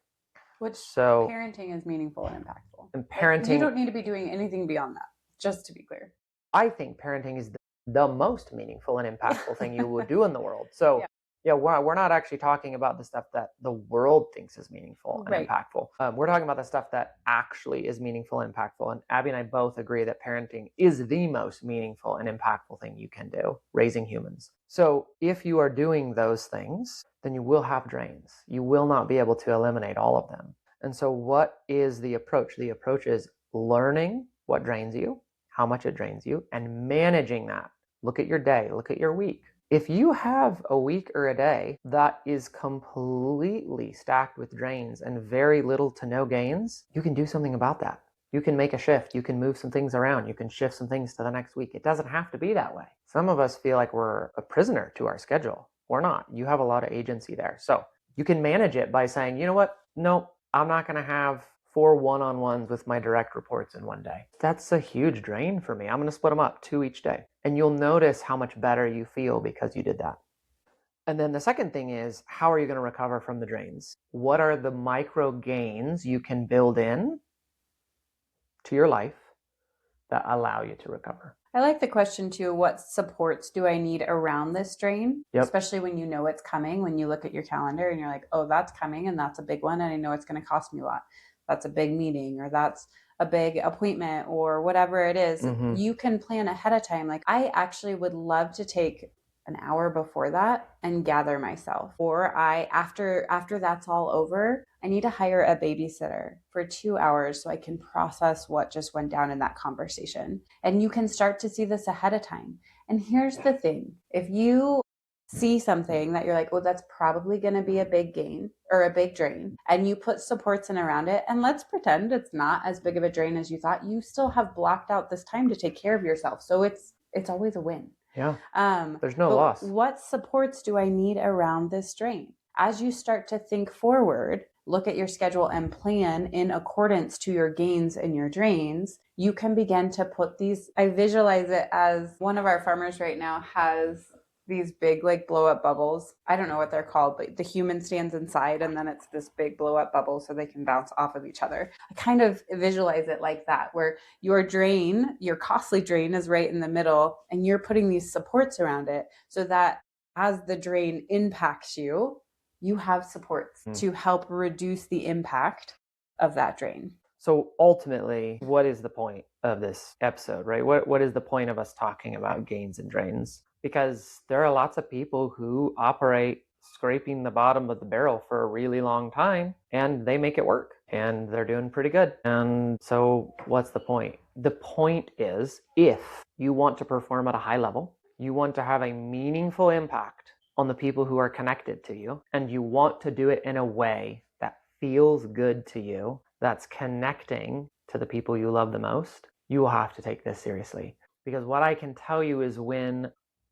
So parenting is meaningful and impactful. And parenting, you don't need to be doing anything beyond that, just to be clear. I think parenting is the most meaningful and impactful thing you would do in the world. So yeah, we're not actually talking about the stuff that the world thinks is meaningful and impactful. We're talking about the stuff that actually is meaningful and impactful. And Abby and I both agree that parenting is the most meaningful and impactful thing you can do, raising humans. So if you are doing those things, then you will have drains. You will not be able to eliminate all of them. And so what is the approach? The approach is learning what drains you, how much it drains you, and managing that. Look at your day, look at your week. If you have a week or a day that is completely stacked with drains and very little to no gains, you can do something about that. You can make a shift. You can move some things around. You can shift some things to the next week. It doesn't have to be that way. Some of us feel like we're a prisoner to our schedule. We're not. You have a lot of agency there. So you can manage it by saying, you know what? No, I'm not going to have 4 one-on-ones with my direct reports in one day. That's a huge drain for me. I'm going to split them up 2 each day. And you'll notice how much better you feel because you did that. And then the second thing is, how are you going to recover from the drains? What are the micro gains you can build in to your life that allow you to recover? I like the question too, what supports do I need around this drain? Yep. Especially when you know it's coming, when you look at your calendar and you're like, oh, that's coming and that's a big one and I know it's going to cost me a lot. That's a big meeting or that's a big appointment or whatever it is. Mm-hmm. You can plan ahead of time. Like I actually would love to take an hour before that and gather myself. Or after that's all over, I need to hire a babysitter for 2 hours so I can process what just went down in that conversation. And you can start to see this ahead of time. And here's the thing. If you see something that you're like, oh, that's probably going to be a big gain or a big drain, and you put supports in around it, and let's pretend it's not as big of a drain as you thought, you still have blocked out this time to take care of yourself. So it's always a win. Yeah. There's no loss. What supports do I need around this drain? As you start to think forward, look at your schedule and plan in accordance to your gains and your drains, you can begin to put these. I visualize it as one of our farmers right now has these big like blow up bubbles. I don't know what they're called, but the human stands inside and then it's this big blow up bubble so they can bounce off of each other. I kind of visualize it like that, where your drain, your costly drain is right in the middle and you're putting these supports around it so that as the drain impacts you, you have supports to help reduce the impact of that drain. So ultimately, what is the point of this episode, right? What is the point of us talking about gains and drains? Because there are lots of people who operate scraping the bottom of the barrel for a really long time and they make it work and they're doing pretty good. And so what's the point? The point is, if you want to perform at a high level, you want to have a meaningful impact on the people who are connected to you, and you want to do it in a way that feels good to you, that's connecting to the people you love the most, you will have to take this seriously. Because what I can tell you is when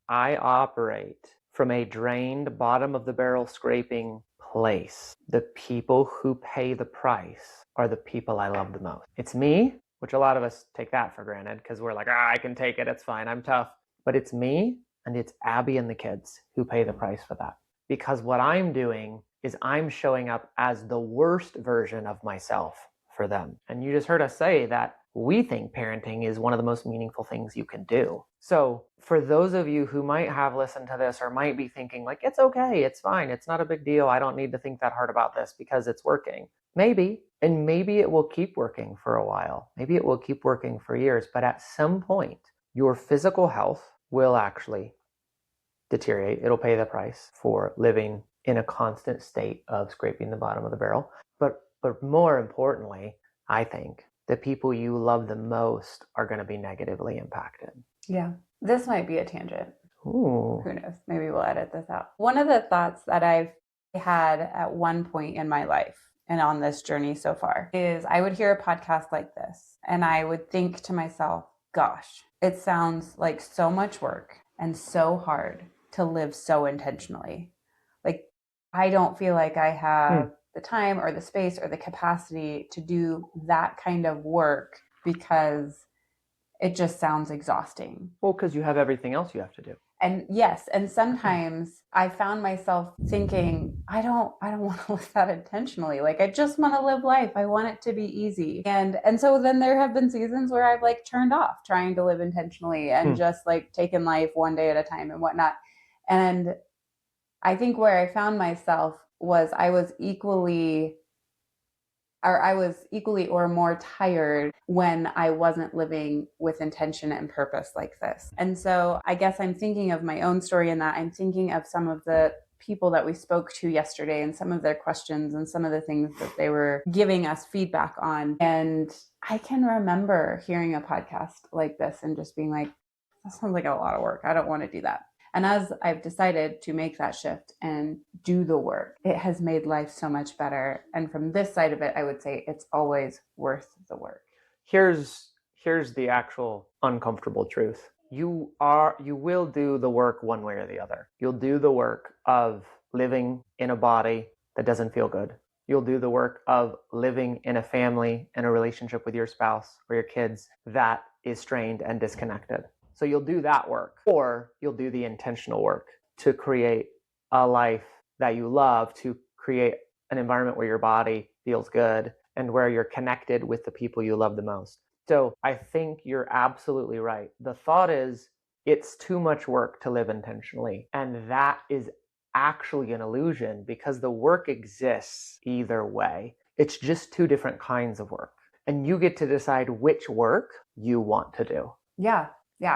I operate from a drained bottom of the barrel scraping place, the people who pay the price are the people I love the most. It's me, which a lot of us take that for granted because we're like, I can take it, it's fine, I'm tough. But it's me and it's Abby and the kids who pay the price for that. Because what I'm doing is I'm showing up as the worst version of myself for them. And you just heard us say that we think parenting is one of the most meaningful things you can do. So for those of you who might have listened to this or might be thinking like, it's okay, it's fine, it's not a big deal, I don't need to think that hard about this because it's working. Maybe, and maybe it will keep working for a while. Maybe it will keep working for years, but at some point, your physical health will actually deteriorate. It'll pay the price for living in a constant state of scraping the bottom of the barrel. But more importantly, I think the people you love the most are going to be negatively impacted. Yeah. This might be a tangent. Ooh. Who knows? Maybe we'll edit this out. One of the thoughts that I've had at one point in my life and on this journey so far is I would hear a podcast like this and I would think to myself, gosh, it sounds like so much work and so hard to live so intentionally. Like, I don't feel like I have the time or the space or the capacity to do that kind of work because it just sounds exhausting. Well, because you have everything else you have to do. And yes, and sometimes I found myself thinking, I don't want to live that intentionally. Like I just want to live life. I want it to be easy. And so then there have been seasons where I've like turned off trying to live intentionally and just like taken life one day at a time and whatnot. And I think where I found myself was I was equally or more tired when I wasn't living with intention and purpose like this. And so I guess I'm thinking of my own story in that I'm thinking of some of the people that we spoke to yesterday and some of their questions and some of the things that they were giving us feedback on. And I can remember hearing a podcast like this and just being like, that sounds like a lot of work. I don't want to do that. And as I've decided to make that shift and do the work, it has made life so much better. And from this side of it, I would say it's always worth the work. Here's the actual uncomfortable truth. You will do the work one way or the other. You'll do the work of living in a body that doesn't feel good. You'll do the work of living in a family and a relationship with your spouse or your kids that is strained and disconnected. So you'll do that work, or you'll do the intentional work to create a life that you love, to create an environment where your body feels good and where you're connected with the people you love the most. So I think you're absolutely right. The thought is it's too much work to live intentionally. And that is actually an illusion because the work exists either way. It's just two different kinds of work. And you get to decide which work you want to do. Yeah,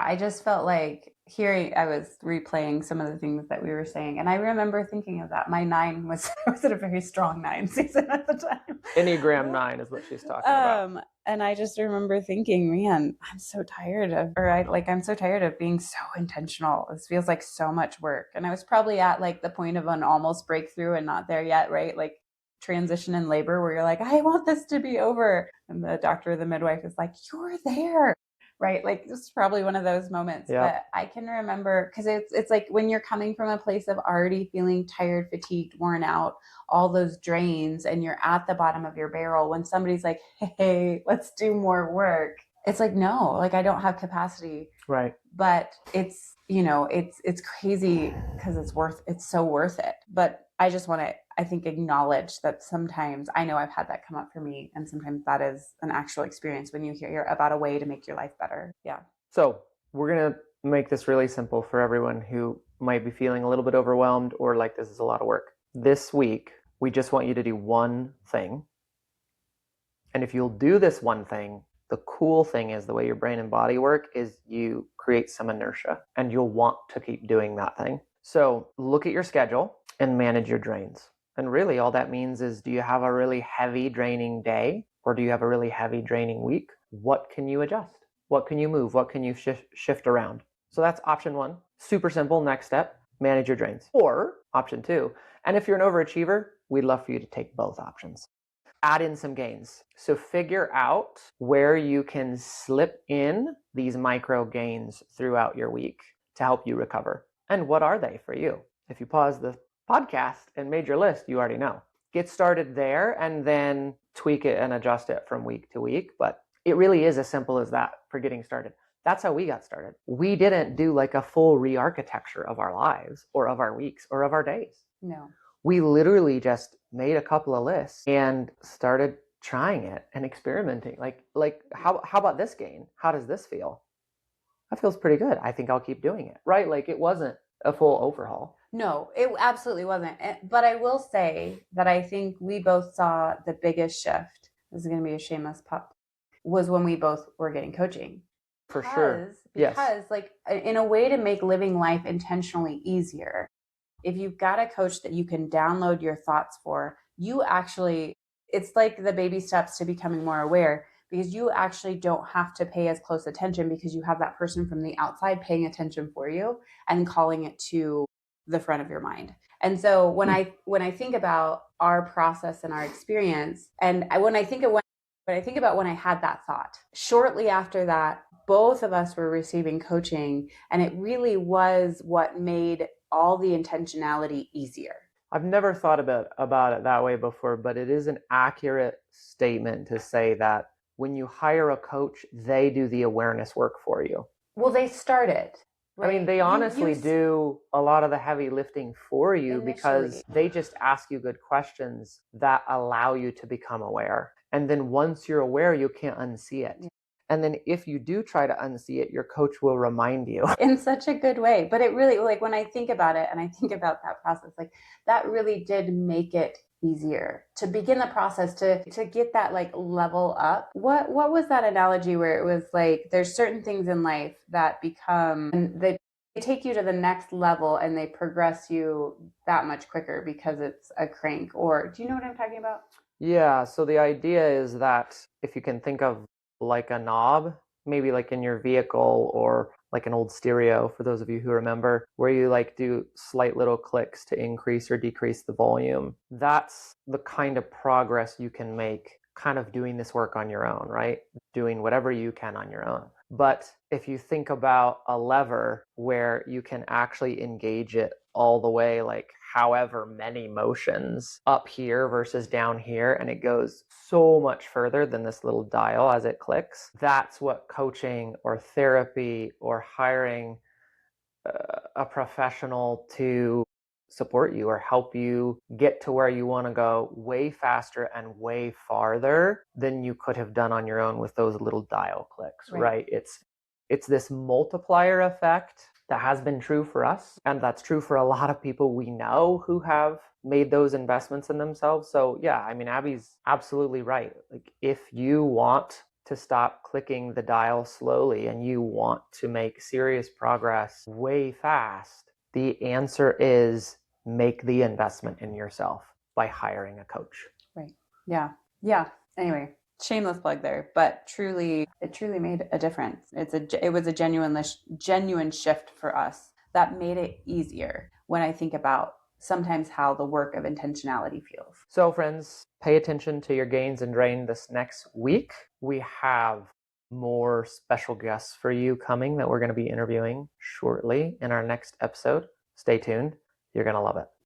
I just felt like I was replaying some of the things that we were saying. And I remember thinking of that. My 9 was at a very strong 9 season at the time. Enneagram 9 is what she's talking about. And I just remember thinking, man, I'm so tired of being so intentional. This feels like so much work. And I was probably at like the point of an almost breakthrough and not there yet, right? Like transition in labor where you're like, I want this to be over. And the doctor or the midwife is like, you're there. Right? Like this is probably one of those moments. Yep. But I can remember because it's like when you're coming from a place of already feeling tired, fatigued, worn out, all those drains, and you're at the bottom of your barrel, when somebody's like, hey, let's do more work. It's like, no, like I don't have capacity. Right. But it's, it's crazy because it's so worth it. But I just want to, I think, acknowledge that sometimes I know I've had that come up for me. And sometimes that is an actual experience when you hear about a way to make your life better. Yeah. So we're going to make this really simple for everyone who might be feeling a little bit overwhelmed or like this is a lot of work. This week, we just want you to do one thing. And if you'll do this one thing, the cool thing is the way your brain and body work is you create some inertia and you'll want to keep doing that thing. So look at your schedule and manage your drains. And really all that means is, do you have a really heavy draining day or do you have a really heavy draining week? What can you adjust? What can you move? What can you shift around? So that's option 1. Super simple. Next step, manage your drains. Or option 2. And if you're an overachiever, we'd love for you to take both options. Add in some gains. So figure out where you can slip in these micro gains throughout your week to help you recover. And what are they for you? If you pause the podcast and made your list, you already know. Get started there and then tweak it and adjust it from week to week. But it really is as simple as that for getting started. That's how we got started. We didn't do like a full re-architecture of our lives or of our weeks or of our days. No. We literally just made a couple of lists and started trying it and experimenting. Like how about this gain? How does this feel? That feels pretty good. I think I'll keep doing it. Right? Like it wasn't a full overhaul. No, it absolutely wasn't. But I will say that I think we both saw the biggest shift. This is going to be a shameless pop. Was when we both were getting coaching. For sure. Because like in a way to make living life intentionally easier, if you've got a coach that you can download your thoughts for, it's like the baby steps to becoming more aware, because you actually don't have to pay as close attention because you have that person from the outside paying attention for you and calling it to the front of your mind. And so when I think about our process and our experience, and when I think about when I had that thought, shortly after that, both of us were receiving coaching, and it really was what made all the intentionality easier. I've never thought about it that way before, but it is an accurate statement to say that when you hire a coach, they do the awareness work for you. Well, they started, I mean, right? they You honestly do a lot of the heavy lifting for you because initially. they just ask you good questions that allow you to become aware. And then once you're aware, you can't unsee it. Yeah. And then if you do try to unsee it, your coach will remind you. In such a good way. But it really, like, when I think about it and I think about that process, like, that really did make it easier to begin the process, to get that like level up. What was that analogy where it was like there's certain things in life that become, and they take you to the next level and they progress you that much quicker because it's a crank? Or do you know what I'm talking about? Yeah, so the idea is that if you can think of like a knob, maybe like in your vehicle or like an old stereo, for those of you who remember, where you like do slight little clicks to increase or decrease the volume, that's the kind of progress you can make kind of doing this work on your own, right? Doing whatever you can on your own. But if you think about a lever where you can actually engage it all the way, like however many motions up here versus down here, and it goes so much further than this little dial as it clicks, that's what coaching or therapy or hiring a professional to support you or help you get to where you want to go way faster and way farther than you could have done on your own with those little dial clicks, right? It's this multiplier effect that has been true for us, and that's true for a lot of people we know who have made those investments in themselves. So yeah, I mean, Abby's absolutely right. Like, if you want to stop clicking the dial slowly and you want to make serious progress way fast, the answer is make the investment in yourself by hiring a coach. Right. Yeah. Yeah. Anyway, shameless plug there, but truly, it truly made a difference. It was a genuine shift for us that made it easier when I think about sometimes how the work of intentionality feels. So friends, pay attention to your gains and drain this next week. We have more special guests for you coming that we're going to be interviewing shortly in our next episode. Stay tuned. You're going to love it.